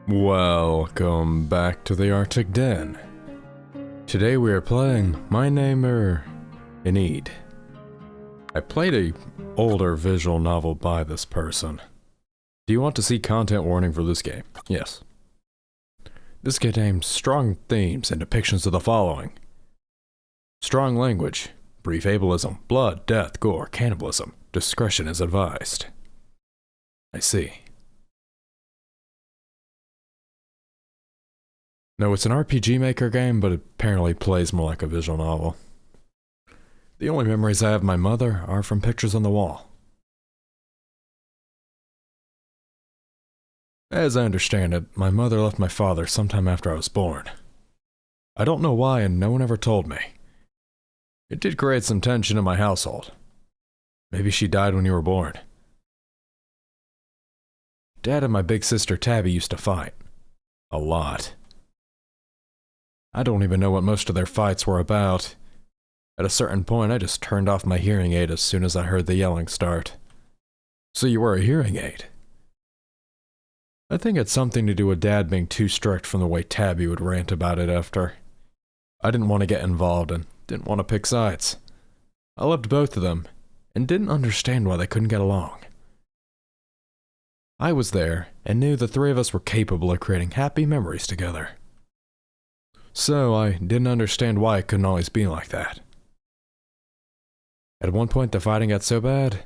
Welcome back to the Arctic Den. Today we are playing My Neighbor Enide. I played a older visual novel by this person. Do you want to see content warning for this game? Yes. This contains strong themes and depictions of the following. Strong language, brief ableism, blood, death, gore, cannibalism. Discretion is advised. I see. No, it's an RPG Maker game, but it apparently plays more like a visual novel. The only memories I have of my mother are from pictures on the wall. As I understand it, my mother left my father sometime after I was born. I don't know why, and no one ever told me. It did create some tension in my household. Maybe she died when you were born. Dad and my big sister Tabby used to fight. A lot. I don't even know what most of their fights were about. At a certain point, I just turned off my hearing aid as soon as I heard the yelling start. So you wear a hearing aid? I think it's something to do with Dad being too strict from the way Tabby would rant about it after. I didn't want to get involved and didn't want to pick sides. I loved both of them and didn't understand why they couldn't get along. I was there and knew the three of us were capable of creating happy memories together. So I didn't understand why it couldn't always be like that. At one point the fighting got so bad,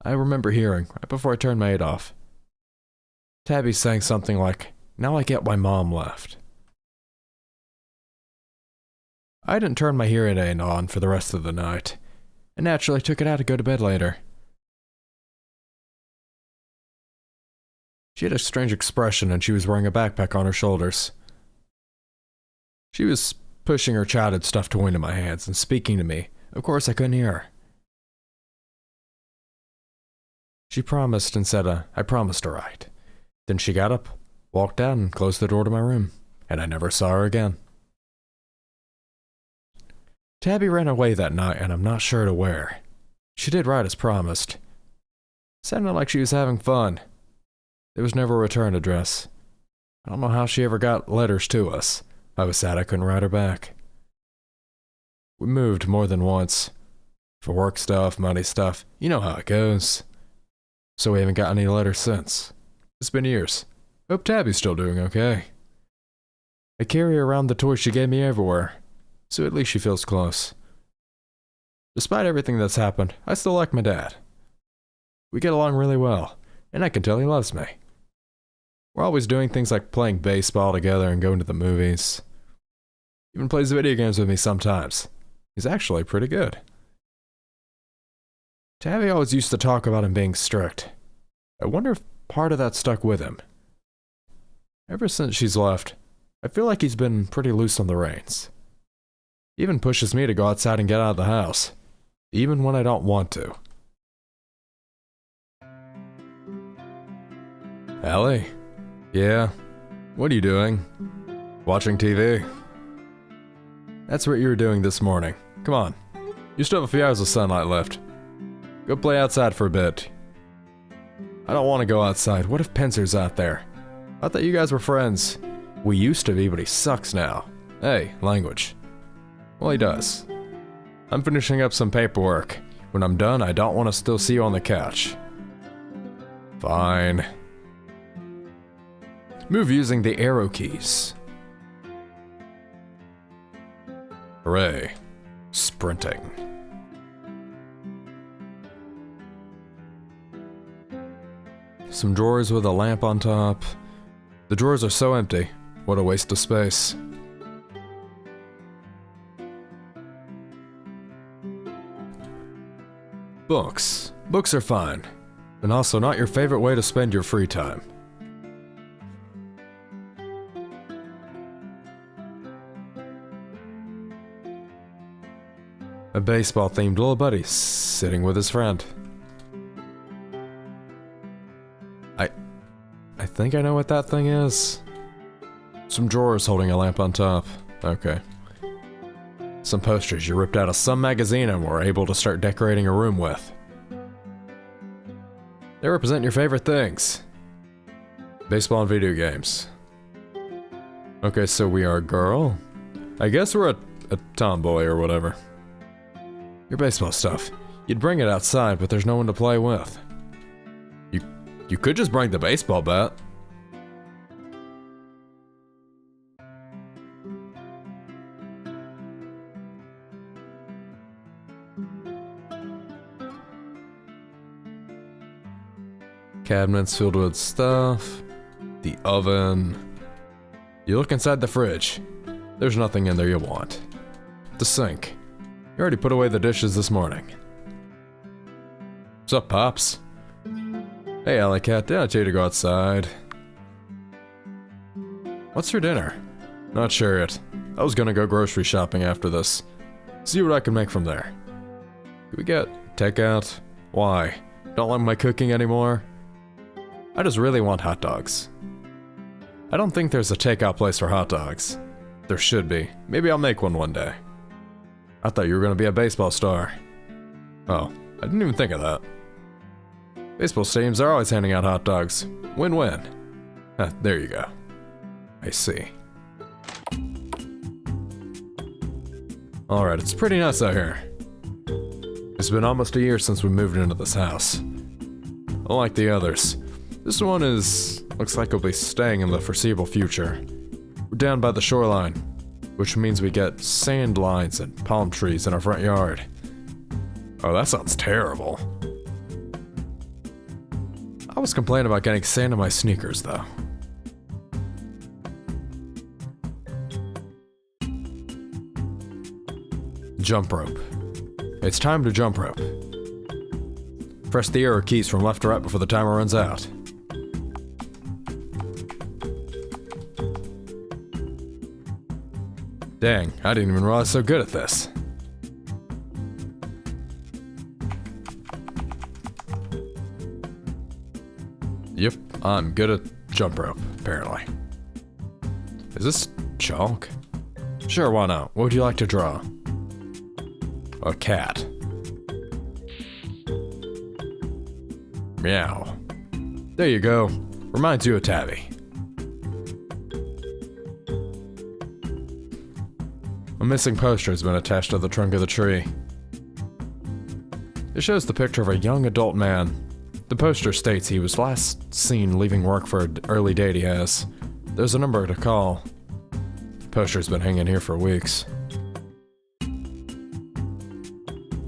I remember hearing, right before I turned my aid off, Tabby saying something like, "Now I get why Mom left." I didn't turn my hearing aid on for the rest of the night, and naturally took it out to go to bed later. She had a strange expression and she was wearing a backpack on her shoulders. She was pushing her childhood stuffed toy into my hands and speaking to me. Of course, I couldn't hear her. She promised and said, I promised her right. Then she got up, walked out, and closed the door to my room, and I never saw her again. Tabby ran away that night, and I'm not sure to where. She did right as promised. Sounded like she was having fun. There was never a return address. I don't know how she ever got letters to us. I was sad I couldn't write her back. We moved more than once. For work stuff, money stuff, you know how it goes. So we haven't got any letters since. It's been years. Hope Tabby's still doing okay. I carry around the toys she gave me everywhere, so at least she feels close. Despite everything that's happened, I still like my dad. We get along really well, and I can tell he loves me. We're always doing things like playing baseball together and going to the movies. Even plays video games with me sometimes. He's actually pretty good. Tabby always used to talk about him being strict. I wonder if part of that stuck with him. Ever since she's left, I feel like he's been pretty loose on the reins. He even pushes me to go outside and get out of the house, even when I don't want to. Allie? Yeah? What are you doing? Watching TV? That's what you were doing this morning. Come on. You still have a few hours of sunlight left. Go play outside for a bit. I don't want to go outside. What if Pincer's out there? I thought you guys were friends. We used to be, but he sucks now. Hey, language. Well, he does. I'm finishing up some paperwork. When I'm done, I don't want to still see you on the couch. Fine. Move using the arrow keys. Hooray. Sprinting. Some drawers with a lamp on top. The drawers are so empty. What a waste of space. Books. Books are fine, and also not your favorite way to spend your free time. A baseball-themed little buddy sitting with his friend. I think I know what that thing is. Some drawers holding a lamp on top. Okay. Some posters you ripped out of some magazine and were able to start decorating a room with. They represent your favorite things. Baseball and video games. Okay, so we are a girl? I guess we're a tomboy or whatever. Your baseball stuff. You'd bring it outside, but there's no one to play with. You could just bring the baseball bat. Cabinets filled with stuff. The oven. You look inside the fridge. There's nothing in there you want. The sink. You already put away the dishes this morning. What's up, Pops? Hey, Alley Cat, did I tell you to go outside? What's for dinner? Not sure yet. I was gonna go grocery shopping after this. See what I can make from there. Can we get takeout? Why? Don't like my cooking anymore? I just really want hot dogs. I don't think there's a takeout place for hot dogs. There should be. Maybe I'll make one day. I thought you were gonna be a baseball star. Oh, I didn't even think of that. Baseball stadiums are always handing out hot dogs. Win-win. There you go. I see. Alright, it's pretty nice out here. It's been almost a year since we moved into this house. Unlike the others, this one looks like it'll be staying in the foreseeable future. We're down by the shoreline, which means we get sand lines and palm trees in our front yard. Oh, that sounds terrible. I was complaining about getting sand in my sneakers, though. Jump rope. It's time to jump rope. Press the arrow keys from left to right before the timer runs out. Dang, I didn't even realize I was so good at this. Yep, I'm good at jump rope, apparently. Is this chalk? Sure, why not? What would you like to draw? A cat. Meow. There you go. Reminds you of Tabby. A missing poster has been attached to the trunk of the tree. It shows the picture of a young adult man. The poster states he was last seen leaving work for an early date he has. There's a number to call. The poster's been hanging here for weeks.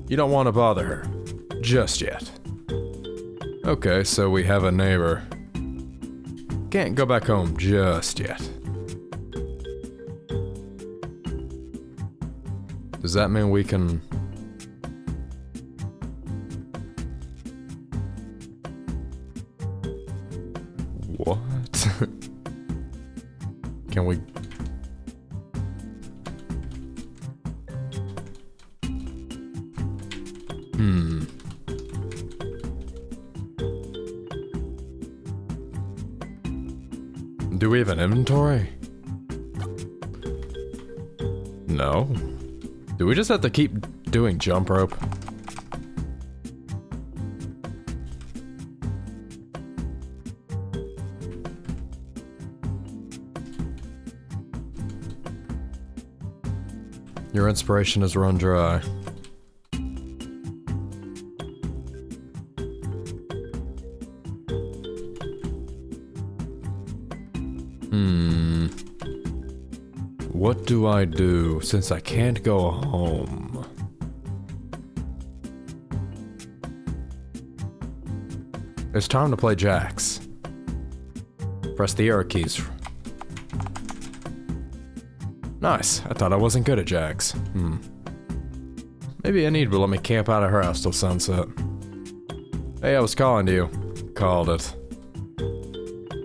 You don't want to bother her. Just yet. Okay, so we have a neighbor. Can't go back home just yet. Does that mean we can... What? Can we... Do we have an inventory? No. Do we just have to keep doing jump rope? Your inspiration has run dry. What do I do since I can't go home? It's time to play jacks. Press the arrow keys. Nice. I thought I wasn't good at jacks. Maybe Enide will let me camp out of her house till sunset. Hey, I was calling to you. Called it.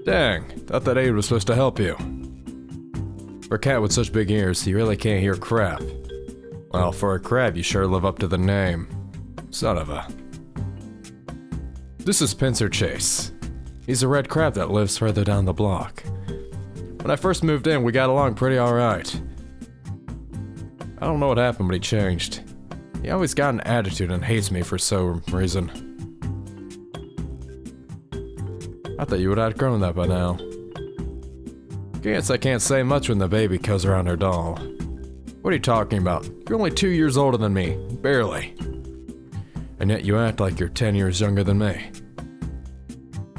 Dang, thought that aid was supposed to help you. For a cat with such big ears, he really can't hear crap. Well, for a crab, you sure live up to the name. Son of a... This is Pincer Chase. He's a red crab that lives further down the block. When I first moved in, we got along pretty alright. I don't know what happened, but he changed. He always got an attitude and hates me for some reason. I thought you would have outgrown that by now. Guess I can't say much when the baby comes around her doll. What are you talking about? You're only 2 years older than me. Barely. And yet you act like you're 10 years younger than me.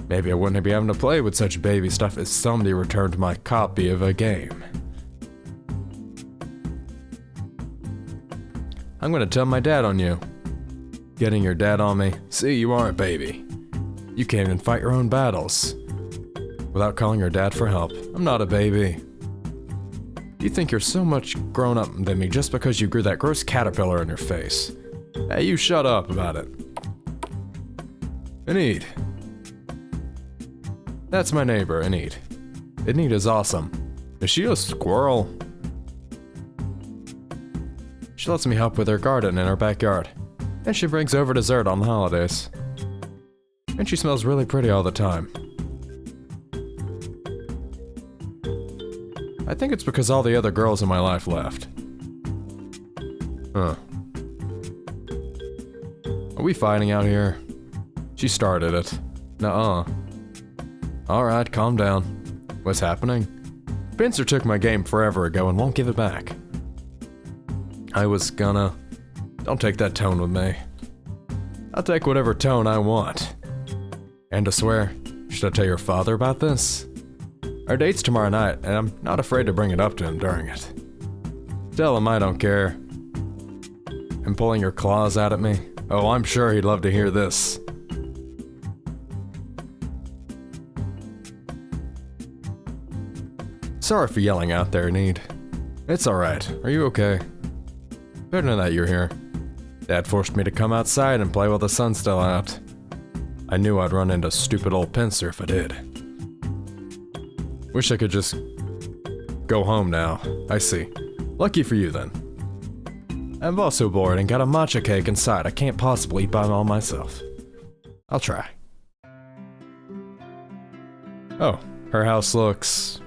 Maybe I wouldn't be having to play with such baby stuff if somebody returned my copy of a game. I'm gonna tell my dad on you. Getting your dad on me. See, you are a baby. You can't even fight your own battles without calling your dad for help. I'm not a baby. You think you're so much grown up than me just because you grew that gross caterpillar in your face. Hey, you shut up about it. Enide. That's my neighbor, Enide. Enide is awesome. Is she a squirrel? She lets me help with her garden in her backyard. And she brings over dessert on the holidays. And she smells really pretty all the time. I think it's because all the other girls in my life left. Huh. Are we fighting out here? She started it. Nuh-uh. Alright, calm down. What's happening? Spencer took my game forever ago and won't give it back. I was gonna... Don't take that tone with me. I'll take whatever tone I want. And to swear, should I tell your father about this? Our date's tomorrow night, and I'm not afraid to bring it up to him during it. Tell him I don't care. And pulling your claws out at me? Oh, I'm sure he'd love to hear this. Sorry for yelling out there, Enide. It's alright. Are you okay? Better than that you're here. Dad forced me to come outside and play while the sun's still out. I knew I'd run into stupid old Pincer if I did. Wish I could just go home now. I see. Lucky for you then. I'm also bored and got a matcha cake inside I can't possibly eat by all myself. I'll try. Oh, her house looks...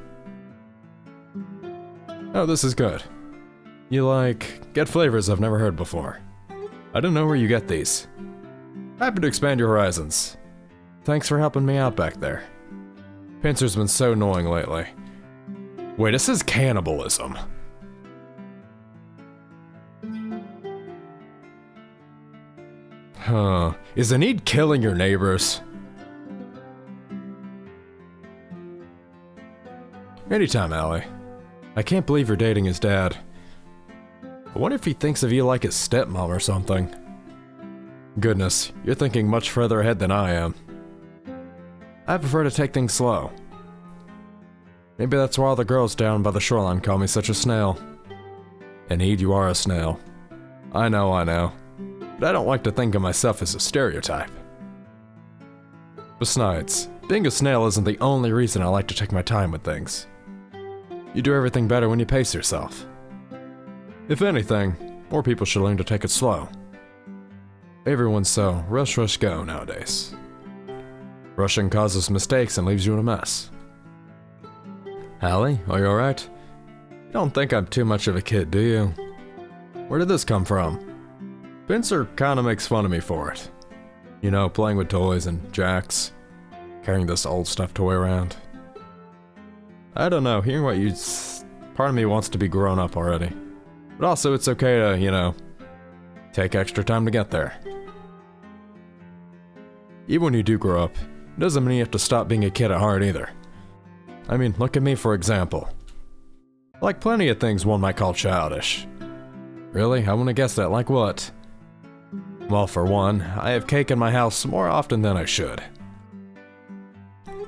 Oh, this is good. You get flavors I've never heard before. I don't know where you get these. Happy to expand your horizons. Thanks for helping me out back there. Pincer's been so annoying lately. Wait, this is cannibalism. Huh. Is Enide killing your neighbors? Anytime, Allie. I can't believe you're dating his dad. I wonder if he thinks of you like his stepmom or something. Goodness, you're thinking much further ahead than I am. I prefer to take things slow. Maybe that's why all the girls down by the shoreline call me such a snail. Enide, you are a snail. I know. But I don't like to think of myself as a stereotype. Besides, being a snail isn't the only reason I like to take my time with things. You do everything better when you pace yourself. If anything, more people should learn to take it slow. Everyone's so rush, go nowadays. Rushing causes mistakes and leaves you in a mess. Allie, are you alright? You don't think I'm too much of a kid, do you? Where did this come from? Pincer kinda makes fun of me for it. You know, playing with toys and jacks. Carrying this old stuffed toy around. I don't know, hearing what you... Part of me wants to be grown up already. But also it's okay to, you know, take extra time to get there. Even when you do grow up, it doesn't mean you have to stop being a kid at heart either. I mean, look at me for example. Like plenty of things one might call childish. Really? I wouldn't guess that. Like what? Well, for one, I have cake in my house more often than I should.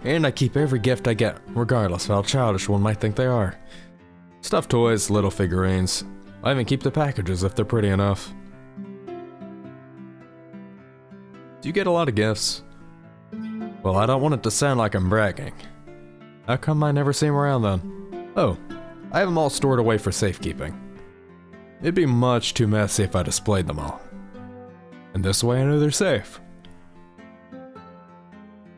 And I keep every gift I get, regardless of how childish one might think they are. Stuffed toys, little figurines. I even keep the packages if they're pretty enough. Do you get a lot of gifts? Well, I don't want it to sound like I'm bragging. How come I never see them around then? Oh, I have them all stored away for safekeeping. It'd be much too messy if I displayed them all. And this way I know they're safe.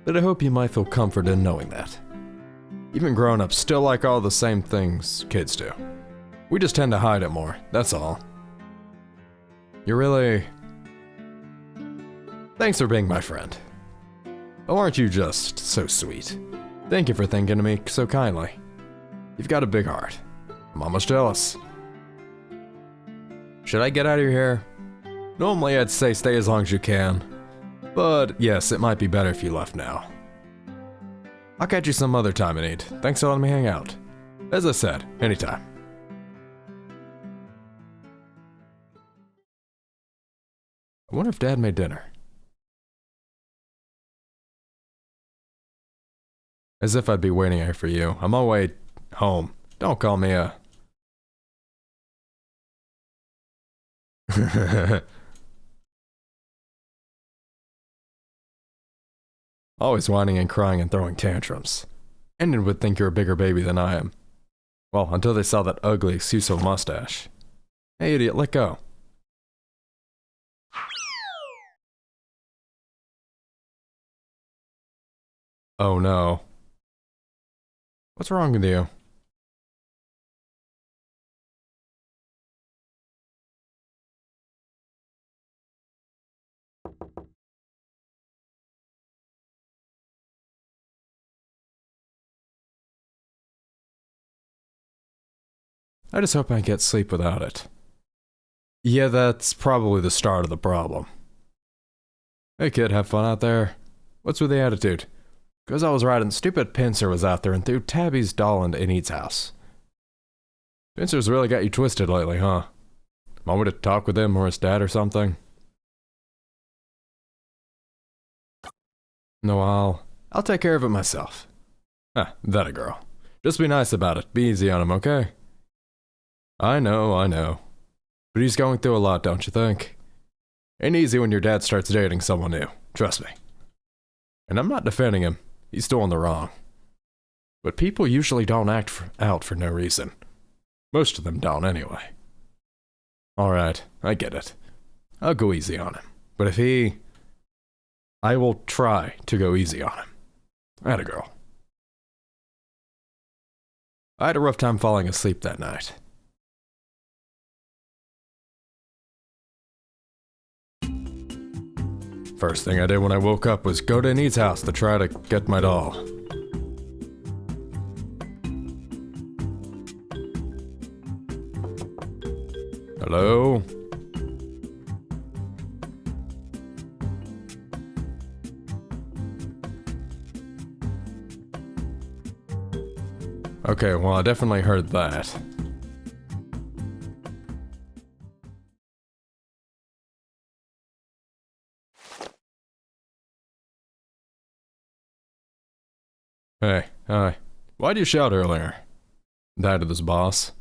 But I hope you might feel comfort in knowing that. Even grown-ups still like all the same things kids do. We just tend to hide it more, that's all. You're really... Thanks for being my friend. Oh, aren't you just so sweet? Thank you for thinking of me so kindly. You've got a big heart. I'm almost jealous. Should I get out of your hair? Normally I'd say stay as long as you can. But yes, it might be better if you left now. I'll catch you some other time, Enide. Thanks for letting me hang out. As I said, anytime. I wonder if Dad made dinner. As if I'd be waiting here for you. I'm on my way home. Don't call me a... Always whining and crying and throwing tantrums. Anyone would think you're a bigger baby than I am. Well, until they saw that ugly excuse of a mustache. Hey idiot, let go. Oh no. What's wrong with you? I just hope I get sleep without it. Yeah, that's probably the start of the problem. Hey kid, have fun out there. What's with the attitude? Because I was riding, stupid Pincer was out there and threw Tabby's doll into Enide's house. Pincer's really got you twisted lately, huh? Want me to talk with him or his dad or something? No, I'll take care of it myself. Ah, that a girl. Just be nice about it. Be easy on him, okay? I know. But he's going through a lot, don't you think? Ain't easy when your dad starts dating someone new. Trust me. And I'm not defending him. He's still in the wrong. But people usually don't act out for no reason. Most of them don't anyway. Alright, I get it. I'll go easy on him. But if he... I will try to go easy on him. Atta girl. I had a rough time falling asleep that night. First thing I did when I woke up was go to Enide's house to try to get my doll. Hello? Okay, well, I definitely heard that. Hey, hi. Why'd you shout earlier? Died of this boss.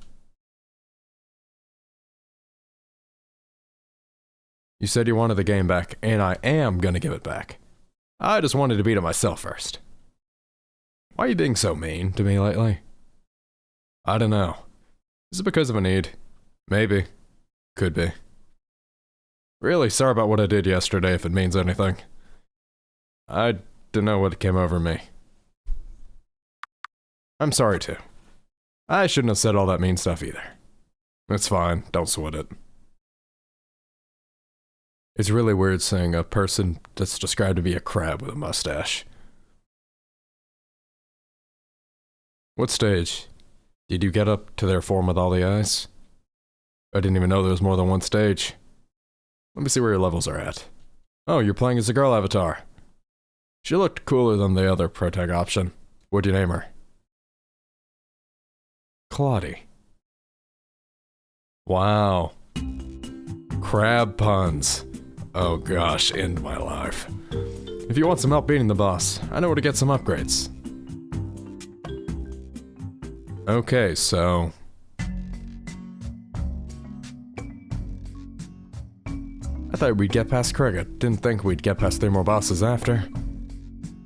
You said you wanted the game back, and I am gonna give it back. I just wanted to beat it myself first. Why are you being so mean to me lately? I don't know. Is it because of a need? Maybe. Could be. Really sorry about what I did yesterday if it means anything. I don't know what came over me. I'm sorry too. I shouldn't have said all that mean stuff either. It's fine, don't sweat it. It's really weird seeing a person that's described to be a crab with a mustache. What stage? Did you get up to their form with all the eyes? I didn't even know there was more than one stage. Let me see where your levels are at. Oh, you're playing as a girl avatar. She looked cooler than the other protag option. What'd you name her? Claudie. Wow. Crab puns. Oh gosh, end my life. If you want some help beating the boss, I know where to get some upgrades. Okay, so... I thought we'd get past Cricket. Didn't think we'd get past 3 more bosses after.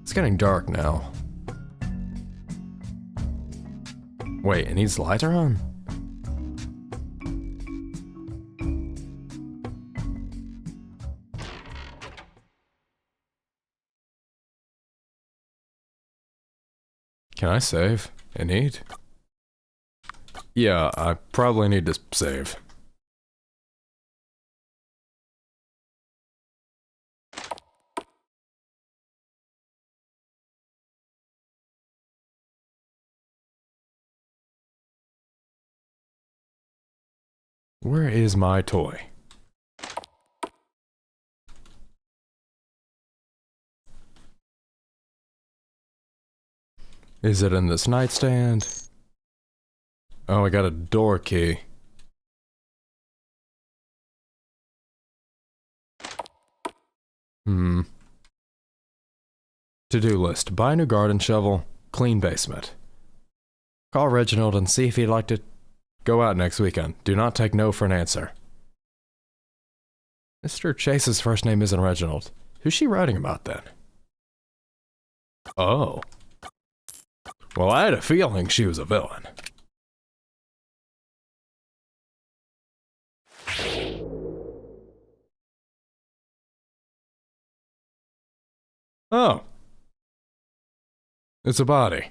It's getting dark now. Wait, and these lights are on? Can I save? Enide? Yeah, I probably need to save. Where is my toy? Is it in this nightstand? Oh, I got a door key. To-do list. Buy a new garden shovel. Clean basement. Call Reginald and see if he'd like to go out next weekend. Do not take no for an answer. Mr. Chase's first name isn't Reginald. Who's she writing about then? Oh. Well, I had a feeling she was a villain. Oh. It's a body.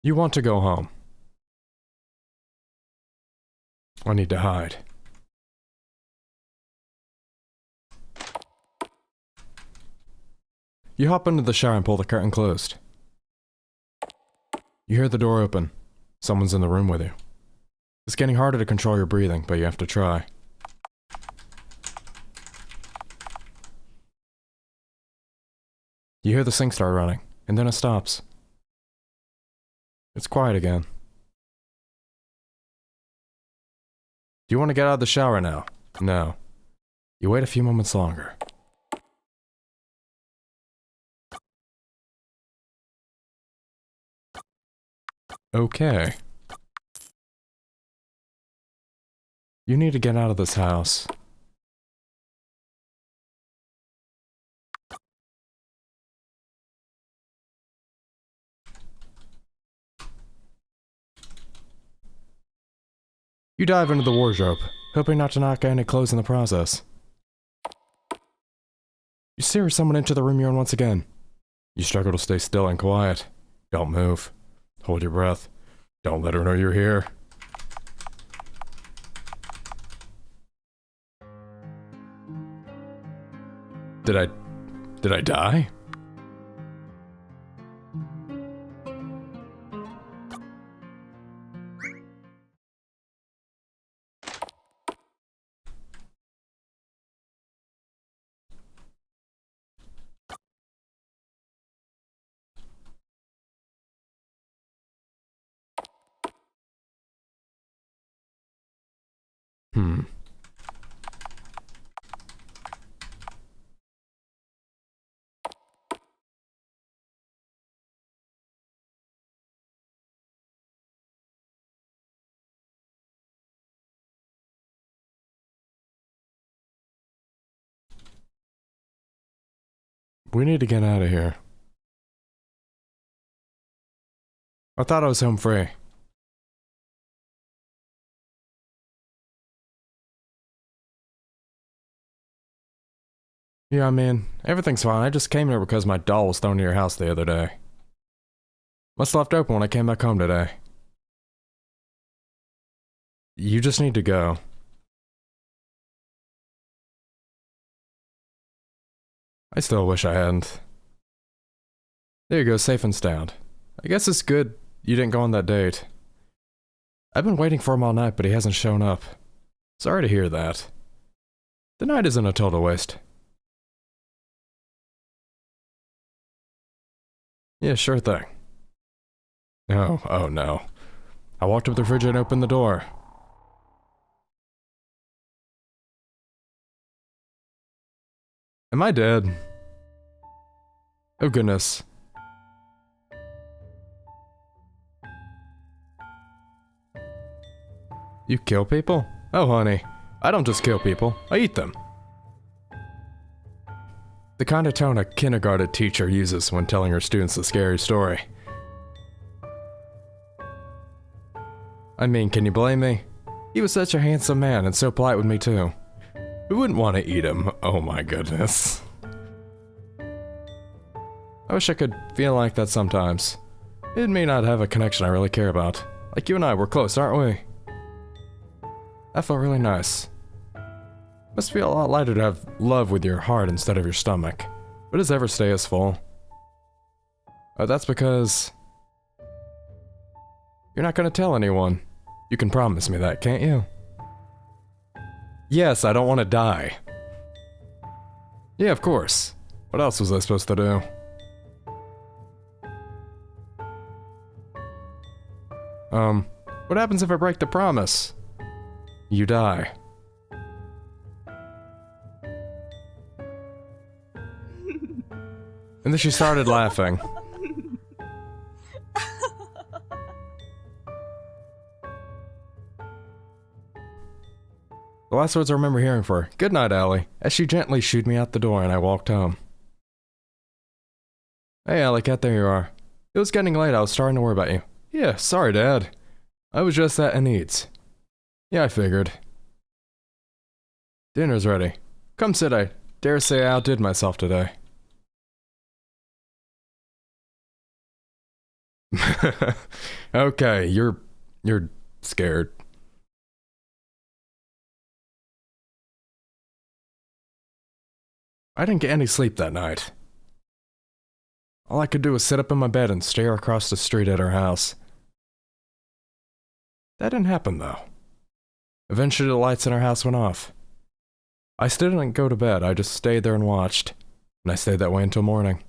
You want to go home. I need to hide. You hop into the shower and pull the curtain closed. You hear the door open. Someone's in the room with you. It's getting harder to control your breathing, but you have to try. You hear the sink start running, and then it stops. It's quiet again. Do you want to get out of the shower now? No. You wait a few moments longer. Okay. You need to get out of this house. You dive into the wardrobe, hoping not to knock any clothes in the process. You steer someone into the room you're in once again. You struggle to stay still and quiet. Don't move. Hold your breath. Don't let her know you're here. Did I die? We need to get out of here. I thought I was home free. Yeah, I mean, everything's fine. I just came here because my doll was thrown to your house the other day. Must have left open when I came back home today. You just need to go. I still wish I hadn't. There you go, safe and sound. I guess it's good you didn't go on that date. I've been waiting for him all night, but he hasn't shown up. Sorry to hear that. The night isn't a total waste. Yeah, sure thing. Oh no. I walked up to the fridge and opened the door. Am I dead? Oh goodness. You kill people? Oh honey, I don't just kill people, I eat them. The kind of tone a kindergarten teacher uses when telling her students a scary story. I mean, can you blame me? He was such a handsome man and so polite with me too. Who wouldn't want to eat him? Oh my goodness. I wish I could feel like that sometimes. It may not have a connection I really care about. Like you and I, we're close, aren't we? That felt really nice. Must feel a lot lighter to have love with your heart instead of your stomach. But does it ever stay as full? Oh, that's because... you're not gonna tell anyone. You can promise me that, can't you? Yes, I don't want to die. Yeah, of course. What else was I supposed to do? What happens if I break the promise? You die. And then she started laughing. The last words I remember hearing from her, "Good night, Allie," as she gently shooed me out the door and I walked home. Hey, Allie Cat, there you are. It was getting late, I was starting to worry about you. Yeah, sorry, Dad. I was just at Enide's. Yeah, I figured. Dinner's ready. Come sit, I dare say I outdid myself today. Okay, you're scared. I didn't get any sleep that night. All I could do was sit up in my bed and stare across the street at her house. That didn't happen, though. Eventually the lights in our house went off. I still didn't go to bed, I just stayed there and watched. And I stayed that way until morning.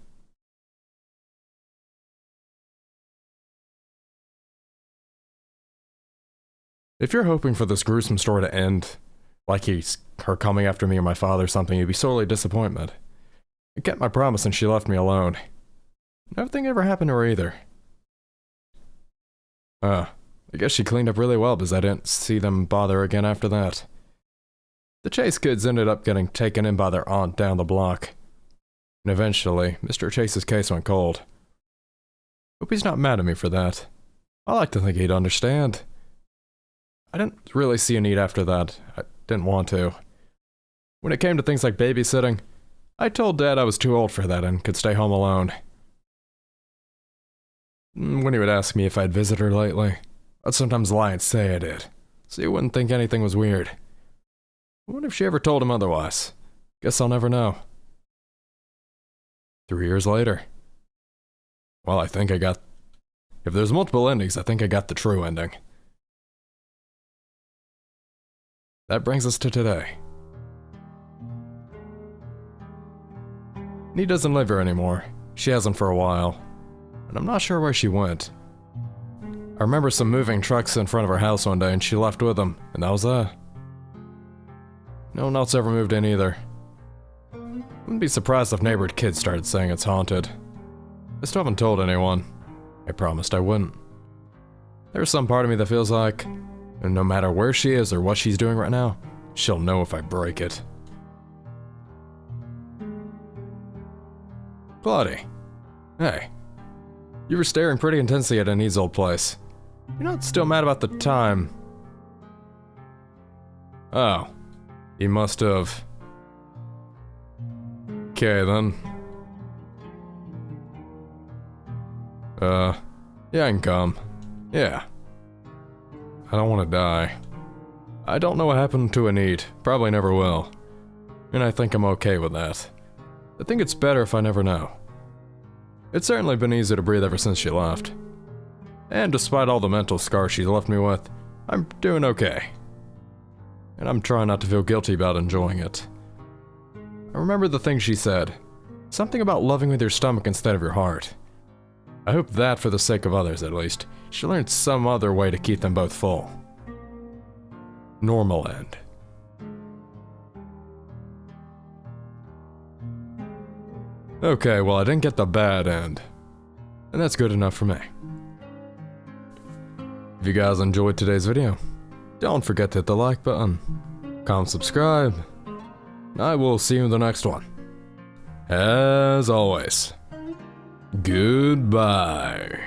If you're hoping for this gruesome story to end, like her coming after me or my father or something, you'd be sorely disappointed. I kept my promise and she left me alone. Nothing ever happened to her either. I guess she cleaned up really well because I didn't see them bother again after that. The Chase kids ended up getting taken in by their aunt down the block. And eventually, Mr. Chase's case went cold. Hope he's not mad at me for that. I like to think he'd understand. I didn't really see a need after that. I didn't want to. When it came to things like babysitting, I told Dad I was too old for that and could stay home alone. When he would ask me if I'd visited her lately, I'd sometimes lie and say I did, so he wouldn't think anything was weird. I wonder if she ever told him otherwise. Guess I'll never know. 3 years later. Well, I think I got... if there's multiple endings, I think I got the true ending. That brings us to today. He doesn't live here anymore. She hasn't for a while. And I'm not sure where she went. I remember some moving trucks in front of her house one day and she left with them, and that was that. No one else ever moved in either. Wouldn't be surprised if neighborhood kids started saying it's haunted. I still haven't told anyone. I promised I wouldn't. There's some part of me that feels like, and no matter where she is or what she's doing right now, she'll know if I break it. Claudie. Hey. You were staring pretty intensely at Enide's old place. You're not still mad about the time. Oh. He must have. Okay then. Yeah, I can come. Yeah. I don't want to die. I don't know what happened to Enide. Probably never will. And I think I'm okay with that. I think it's better if I never know. It's certainly been easier to breathe ever since she left. And despite all the mental scars she's left me with, I'm doing okay. And I'm trying not to feel guilty about enjoying it. I remember the thing she said. Something about loving with your stomach instead of your heart. I hope that, for the sake of others at least, she learned some other way to keep them both full. Normal end. Okay, well I didn't get the bad end. And that's good enough for me. If you guys enjoyed today's video, don't forget to hit the like button, comment, subscribe, and I will see you in the next one. As always, goodbye.